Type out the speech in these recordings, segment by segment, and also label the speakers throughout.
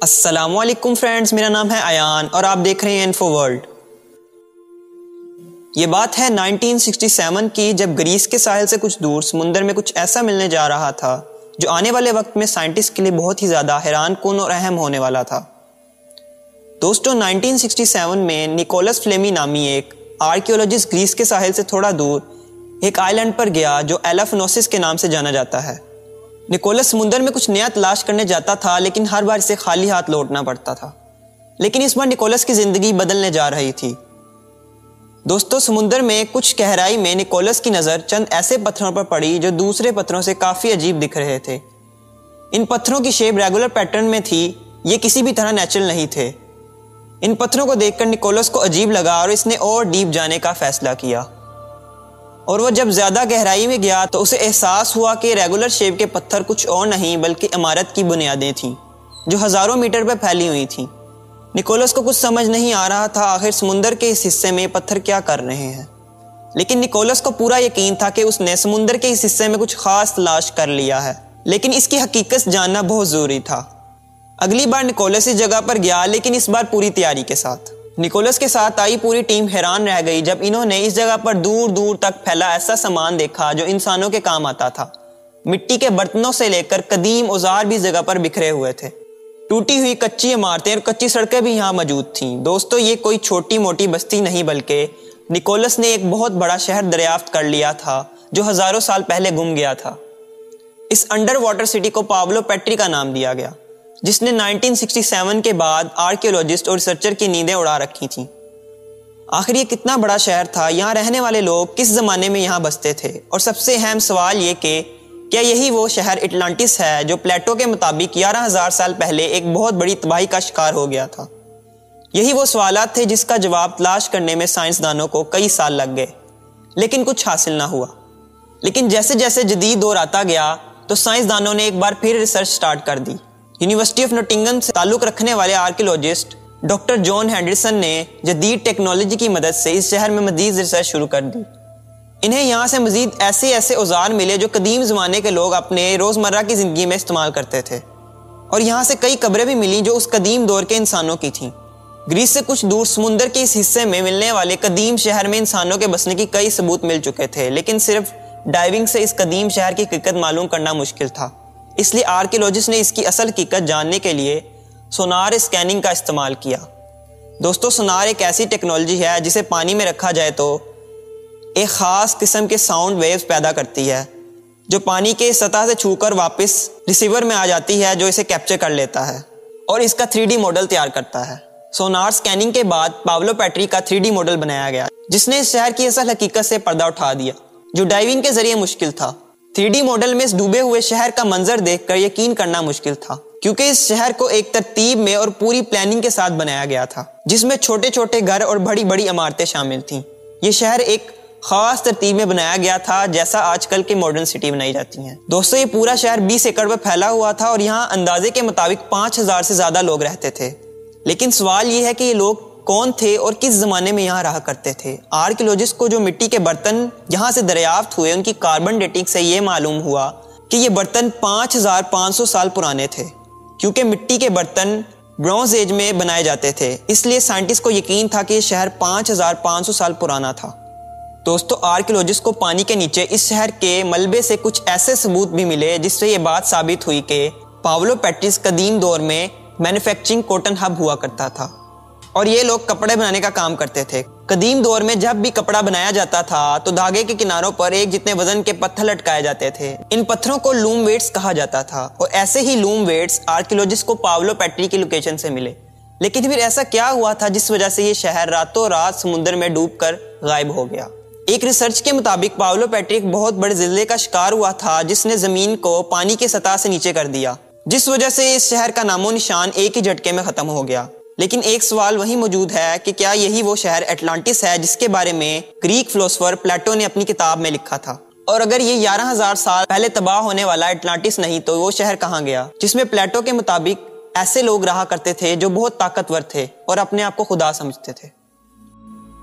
Speaker 1: अस्सलामुअलैकुम फ्रेंड्स, मेरा नाम है अयान और आप देख रहे हैं इन्फो वर्ल्ड। ये बात है 1967 की, जब ग्रीस के साहिल से कुछ दूर समुंदर में कुछ ऐसा मिलने जा रहा था जो आने वाले वक्त में साइंटिस्ट के लिए बहुत ही ज़्यादा हैरान कुन और अहम होने वाला था। दोस्तों, 1967 में निकोलस फ्लेमी नामी एक आर्कियोलॉजिस्ट ग्रीस के साहिल से थोड़ा दूर एक आइलैंड पर गया जो एलाफनोसिस के नाम से जाना जाता है। निकोलस समुंदर में कुछ नया तलाश करने जाता था, लेकिन हर बार इसे खाली हाथ लौटना पड़ता था। लेकिन इस बार निकोलस की जिंदगी बदलने जा रही थी। दोस्तों, समुंदर में कुछ गहराई में निकोलस की नज़र चंद ऐसे पत्थरों पर पड़ी जो दूसरे पत्थरों से काफ़ी अजीब दिख रहे थे। इन पत्थरों की शेप रेगुलर पैटर्न में थी, ये किसी भी तरह नेचुरल नहीं थे। इन पत्थरों को देखकर निकोलस को अजीब लगा और इसने और डीप जाने का फैसला किया। और वह जब ज़्यादा गहराई में गया तो उसे एहसास हुआ कि रेगुलर शेप के पत्थर कुछ और नहीं बल्कि इमारत की बुनियादें थीं जो हज़ारों मीटर पर फैली हुई थीं। निकोलस को कुछ समझ नहीं आ रहा था आखिर समुंदर के इस हिस्से में पत्थर क्या कर रहे हैं, लेकिन निकोलस को पूरा यकीन था कि उसने समुंदर के इस हिस्से में कुछ खास तलाश कर लिया है, लेकिन इसकी हकीकत जानना बहुत ज़रूरी था। अगली बार निकोलस इस जगह पर गया, लेकिन इस बार पूरी तैयारी के साथ। निकोलस के साथ आई पूरी टीम हैरान रह गई जब इन्होंने इस जगह पर दूर दूर तक फैला ऐसा सामान देखा जो इंसानों के काम आता था। मिट्टी के बर्तनों से लेकर कदीम औजार भी इस जगह पर बिखरे हुए थे। टूटी हुई कच्ची इमारतें और कच्ची सड़कें भी यहाँ मौजूद थीं। दोस्तों, ये कोई छोटी मोटी बस्ती नहीं बल्कि निकोलस ने एक बहुत बड़ा शहर दरियाफ्त कर लिया था जो हज़ारों साल पहले गुम गया था। इस अंडर वाटर सिटी को पाब्लो पेट्री का नाम दिया गया, जिसने 1967 के बाद आर्कियोलॉजिस्ट और रिसर्चर की नींदें उड़ा रखी थीं। आखिर ये कितना बड़ा शहर था, यहाँ रहने वाले लोग किस ज़माने में यहाँ बसते थे, और सबसे अहम सवाल ये कि क्या यही वो शहर एटलांटिस है जो प्लेटो के मुताबिक 11,000 साल पहले एक बहुत बड़ी तबाही का शिकार हो गया था। यही वो सवालात थे जिसका जवाब तलाश करने में साइंसदानों को कई साल लग गए, लेकिन कुछ हासिल ना हुआ। लेकिन जैसे जैसे जदीद दौर आता गया तो साइंसदानों ने एक बार फिर रिसर्च स्टार्ट कर दी। यूनिवर्सिटी ऑफ नोटिंगम से ताल्लुक़ रखने वाले आर्कियोलॉजिस्ट डॉक्टर जॉन हेंडरसन ने जदीद टेक्नोलॉजी की मदद से इस शहर में मज़ीद रिसर्च शुरू कर दी। इन्हें यहाँ से मज़ीद ऐसे ऐसे औजार मिले जो कदीम ज़माने के लोग अपने रोज़मर्रा की ज़िंदगी में इस्तेमाल करते थे, और यहाँ से कई कब्रें भी मिली जो उस कदीम दौर के इंसानों की थीं। ग्रीस से कुछ दूर समुंदर के इस हिस्से में मिलने वाले कदीम शहर में इंसानों के बसने की कई सबूत मिल चुके थे, लेकिन सिर्फ डाइविंग से इस कदीम शहर की हकीकत मालूम करना मुश्किल था। इसलिए आर्कियोलॉजिस्ट ने इसकी असल हकीकत जानने के लिए सोनार स्कैनिंग का इस्तेमाल किया। दोस्तों, सोनार एक ऐसी टेक्नोलॉजी है जिसे पानी में रखा जाए तो एक ख़ास किस्म के साउंड वेव्स पैदा करती है जो पानी के सतह से छूकर वापस रिसीवर में आ जाती है, जो इसे कैप्चर कर लेता है और इसका 3D मॉडल तैयार करता है। सोनार स्कैनिंग के बाद पाब्लो पेट्री का 3D मॉडल बनाया गया जिसने इस शहर की असल हकीकत से पर्दा उठा दिया, जो डाइविंग के जरिए मुश्किल था। 3D मॉडल में इस डूबे हुए शहर का मंजर देखकर यकीन करना मुश्किल था, क्योंकि इस शहर को एक तरतीब में और पूरी प्लानिंग के साथ बनाया गया था, जिसमें छोटे छोटे घर और बड़ी बड़ी इमारतें शामिल थीं। ये शहर एक खास तरतीब में बनाया गया था, जैसा आजकल के मॉडर्न सिटी बनाई जाती हैं। दोस्तों, ये पूरा शहर 20 एकड़ पर फैला हुआ था और यहाँ अंदाजे के मुताबिक 5,000 से ज्यादा लोग रहते थे। लेकिन सवाल ये है कि ये लोग कौन थे और किस जमाने में यहाँ रहा करते थे। आर्कियोलॉजिस्ट को जो मिट्टी के बर्तन यहाँ से दरियाफ्त हुए उनकी कार्बन डेटिंग से ये मालूम हुआ कि ये बर्तन 5,500 साल पुराने थे। क्योंकि मिट्टी के बर्तन ब्रॉन्ज एज में बनाए जाते थे, इसलिए साइंटिस्ट को यकीन था कि ये शहर 5,500 साल पुराना था। दोस्तों, आर्कियोलॉजिस्ट को पानी के नीचे इस शहर के मलबे से कुछ ऐसे सबूत भी मिले जिससे ये बात साबित हुई कि पाब्लो पेट्रीज कदीम दौर में मैन्युफैक्चरिंग कॉटन हब हुआ करता था और ये लोग कपड़े बनाने का काम करते थे। कदीम दौर में जब भी कपड़ा बनाया जाता था तो धागे के किनारों पर एक जितने वजन के पत्थर लटकाए जाते थे। इन पत्थरों को लूम वेट्स कहा जाता था और ऐसे ही लूम वेट्स आर्कियोलॉजिस्ट को पाब्लो पेट्री की लोकेशन से मिले। लेकिन फिर ऐसा क्या हुआ था जिस वजह से ये शहर रातों रात समुद्र में डूबकर गायब हो गया। एक रिसर्च के मुताबिक पाब्लो पेट्री एक बहुत बड़े जिल्ले का शिकार हुआ था जिसने जमीन को पानी की सतह से नीचे कर दिया, जिस वजह से इस शहर का नामो निशान एक ही झटके में खत्म हो गया। लेकिन एक सवाल वही मौजूद है कि क्या यही वो शहर एटलांटिस है जिसके बारे में ग्रीक फिलोसोफर प्लेटो ने अपनी किताब में लिखा था। और अगर ये 11,000 साल पहले तबाह होने वाला एटलांटिस नहीं तो वो शहर कहाँ गया जिसमें प्लेटो के मुताबिक ऐसे लोग रहा करते थे जो बहुत ताकतवर थे और अपने आप को खुदा समझते थे।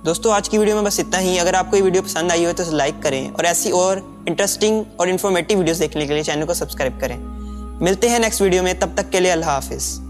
Speaker 1: दोस्तों, आज की वीडियो में बस इतना ही। अगर आपको ये वीडियो पसंद आई हो तो लाइक करें और ऐसी और इंटरेस्टिंग और इन्फॉर्मेटिव वीडियोस देखने के लिए चैनल को सब्सक्राइब करें। मिलते हैं नेक्स्ट वीडियो में, तब तक के लिए अल्लाह हाफिज़।